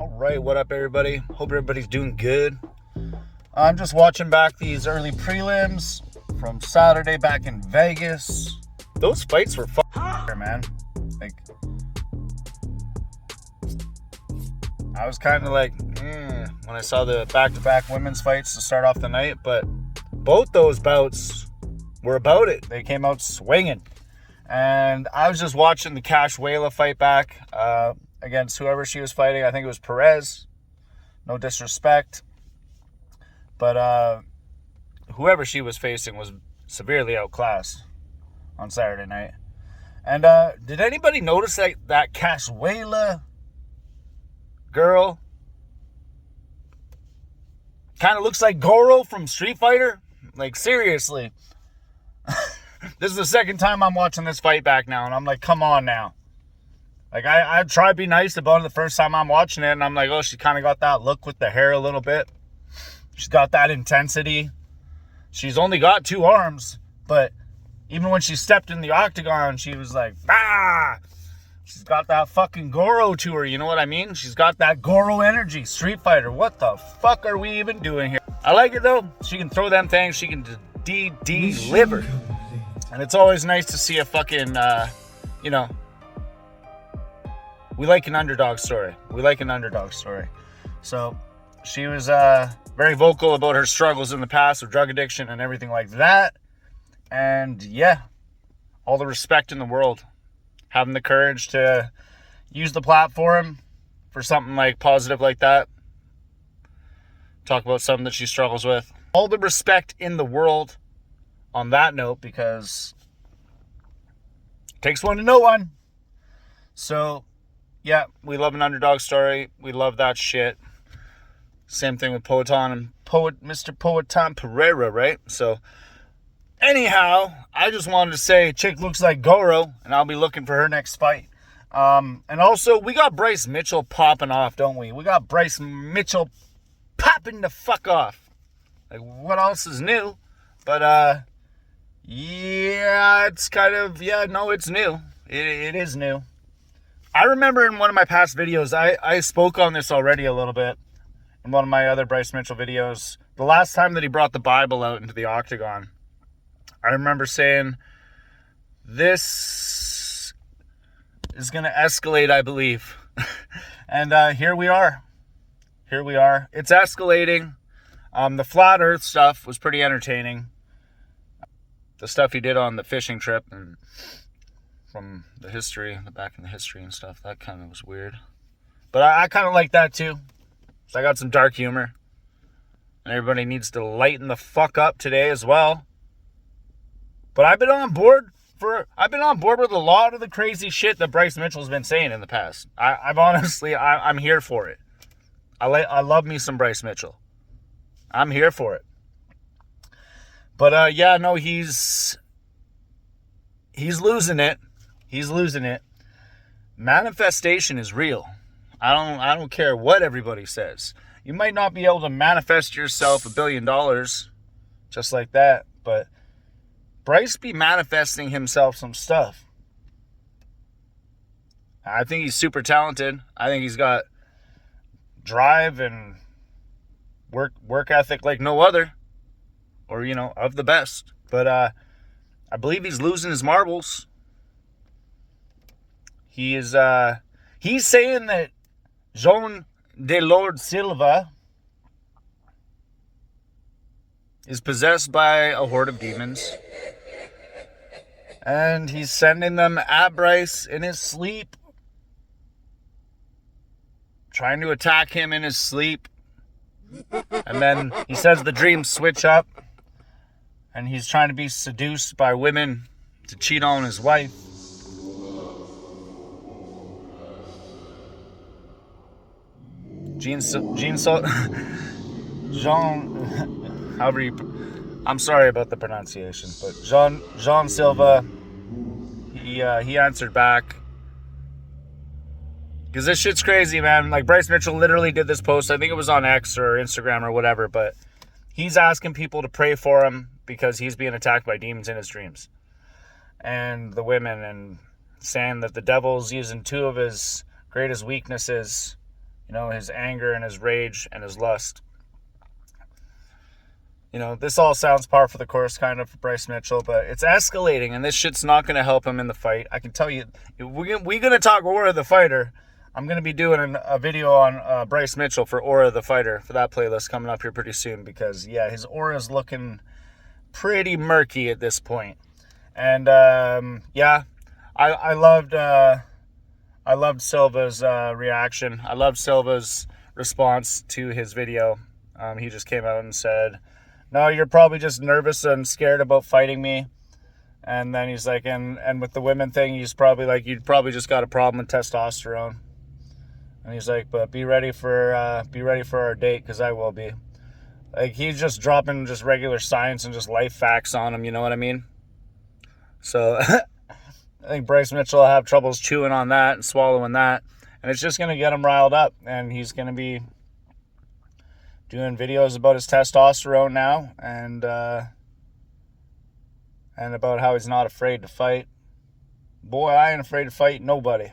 All right, what up, everybody? Hope everybody's doing good. I'm just watching back these early prelims from Saturday back in Vegas. Those fights were fire, man. Like, I was kind of like, when I saw the back-to-back women's fights to start off the night, but both those bouts were about it. They came out swinging. And I was just watching the Cash-Weyla fight back against whoever she was fighting. I think it was Perez. No disrespect. But whoever she was facing was severely outclassed on Saturday night. And did anybody notice that Cash-Weyla girl kind of looks like GORO from Street Fighter? Like, seriously. This is the second time I'm watching this fight back now, and I'm like, come on now. Like, I try to be nice about it the first time I'm watching it, and I'm like, oh, she kind of got that look with the hair a little bit. She's got that intensity. She's only got 2 arms, but even when she stepped in the octagon, she was like, ah! She's got that fucking GORO to her, you know what I mean? She's got that GORO energy. Street Fighter, what the fuck are we even doing here? I like it, though. She can throw them things. She can deliver. And it's always nice to see a fucking, we like an underdog story. So she was very vocal about her struggles in the past with drug addiction and everything like that. And yeah, all the respect in the world. Having the courage to use the platform for something like positive like that. Talk about something that she struggles with. All the respect in the world on that note, because it takes one to know one. So, yeah, we love an underdog story. We love that shit. Same thing with Mr. Poetan Pereira, right? So, anyhow, I just wanted to say chick looks like GORO, and I'll be looking for her next fight. And also, we got Bryce Mitchell popping off, don't we? We got Bryce Mitchell popping the fuck off. Like, what else is new? But, yeah, it's kind of, it's new. It is new. I remember in one of my past videos, I spoke on this already a little bit in one of my other Bryce Mitchell videos. The last time that he brought the Bible out into the octagon, I remember saying, this is going to escalate, I believe. And here we are. It's escalating. The flat earth stuff was pretty entertaining. The stuff he did on the fishing trip and from the history, back in the history and stuff, that kind of was weird. But I kind of like that too. So I got some dark humor. And everybody needs to lighten the fuck up today as well. But I've been on board with a lot of the crazy shit that Bryce Mitchell's been saying in the past. I'm here for it. I love me some Bryce Mitchell. I'm here for it. But he's losing it. Manifestation is real. I don't care what everybody says. You might not be able to manifest yourself $1 billion just like that, but Bryce be manifesting himself some stuff. I think he's super talented. I think he's got drive and work ethic like no other. Or, of the best. But I believe he's losing his marbles. He's saying that Jean de Lord Silva is possessed by a horde of demons. And he's sending them at Bryce in his sleep. Trying to attack him in his sleep. And then he says the dreams switch up. And he's trying to be seduced by women to cheat on his wife. I'm sorry about the pronunciation, but Jean Silva, he answered back. Because this shit's crazy, man. Like, Bryce Mitchell literally did this post. I think it was on X or Instagram or whatever, but he's asking people to pray for him because he's being attacked by demons in his dreams. And the women, and saying that the devil's using 2 of his greatest weaknesses you know, his anger and his rage and his lust. You know, this all sounds par for the course kind of for Bryce Mitchell, but it's escalating, and this shit's not going to help him in the fight. I can tell you, we're going to talk Aura the Fighter. I'm going to be doing a video on Bryce Mitchell for Aura the Fighter for that playlist coming up here pretty soon because, yeah, his aura is looking pretty murky at this point. And, yeah, I loved Silva's reaction. I loved Silva's response to his video. He just came out and said, "No, you're probably just nervous and scared about fighting me." And then he's like, and with the women thing, he's probably like, "You'd probably just got a problem with testosterone." And he's like, "But be ready for our date, because I will be." Like, he's just dropping just regular science and just life facts on him, you know what I mean? So I think Bryce Mitchell will have troubles chewing on that and swallowing that. And it's just going to get him riled up. And he's going to be doing videos about his testosterone now and about how he's not afraid to fight. Boy, I ain't afraid to fight nobody.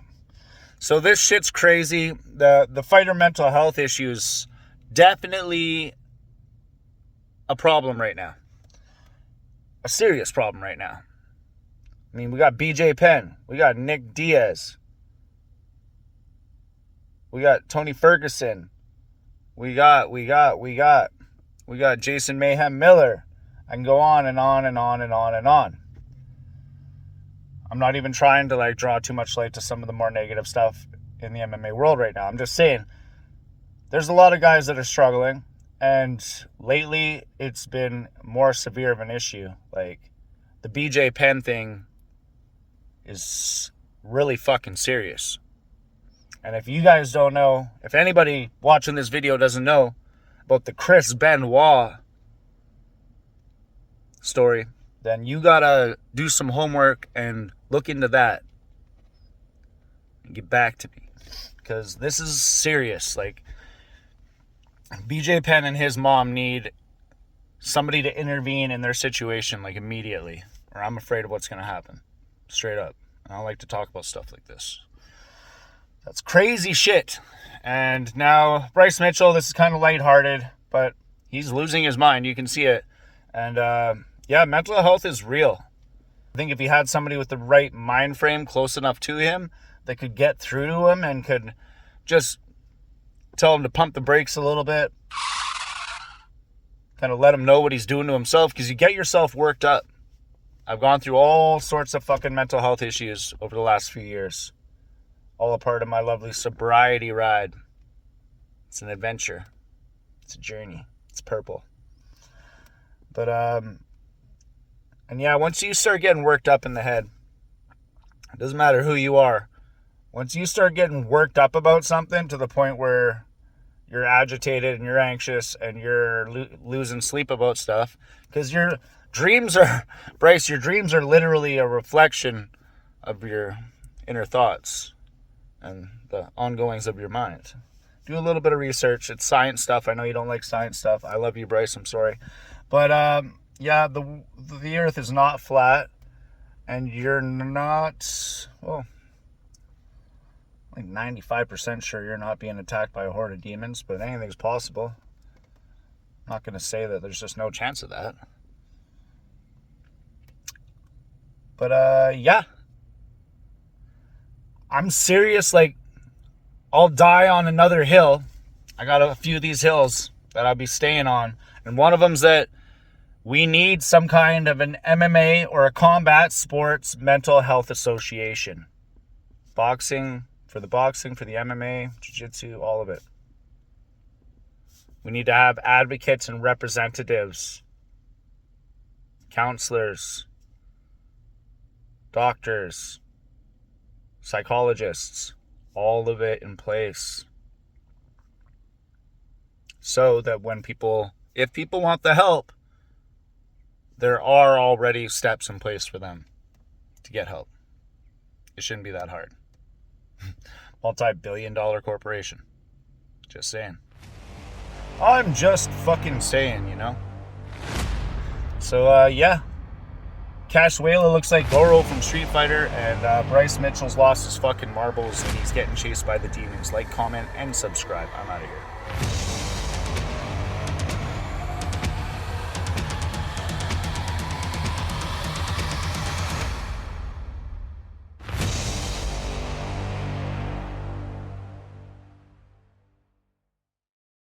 So this shit's crazy. The fighter mental health issues definitely a problem right now. A serious problem right now. I mean, we got BJ Penn. We got Nick Diaz. We got Tony Ferguson. We got Jason Mayhem Miller. I can go on and on and on and on and on. I'm not even trying to like draw too much light to some of the more negative stuff in the MMA world right now. I'm just saying there's a lot of guys that are struggling, and lately it's been more severe of an issue. Like the BJ Penn thing is really fucking serious. And if you guys don't know, if anybody watching this video doesn't know about the Chris Benoit story, then you gotta do some homework and look into that and get back to me, because this is serious. Like, BJ Penn and his mom need somebody to intervene in their situation, like, immediately, or I'm afraid of what's gonna happen. Straight up. I don't like to talk about stuff like this. That's crazy shit. And now Bryce Mitchell, this is kind of lighthearted, but he's losing his mind. You can see it. And yeah, mental health is real. I think if he had somebody with the right mind frame close enough to him that could get through to him and could just tell him to pump the brakes a little bit, kind of let him know what he's doing to himself, because you get yourself worked up. I've gone through all sorts of fucking mental health issues over the last few years. All a part of my lovely sobriety ride. It's an adventure. It's a journey. It's purple. But, and yeah, once you start getting worked up in the head, it doesn't matter who you are. Once you start getting worked up about something to the point where you're agitated and you're anxious and you're losing sleep about stuff, because your dreams are, Bryce, your dreams are literally a reflection of your inner thoughts and the ongoings of your mind. Do a little bit of research. It's science stuff. I know you don't like science stuff. I love you, Bryce. I'm sorry. But, yeah, the earth is not flat, and you're not, well, like 95% sure you're not being attacked by a horde of demons, but anything's possible. I'm not going to say that there's just no chance of that. But, yeah. I'm serious, like, I'll die on another hill. I got a few of these hills that I'll be staying on. And one of them's that we need some kind of an MMA or a combat sports mental health association. Boxing, for the MMA, jiu-jitsu, all of it. We need to have advocates and representatives, counselors, doctors, psychologists, all of it in place. So that when if people want the help, there are already steps in place for them to get help. It shouldn't be that hard. Multi-billion-dollar corporation. Just saying. I'm just fucking saying, you know? So, yeah. Cachuela looks like Goro from Street Fighter, and Bryce Mitchell's lost his fucking marbles and he's getting chased by the demons. Like, comment, and subscribe. I'm out of here.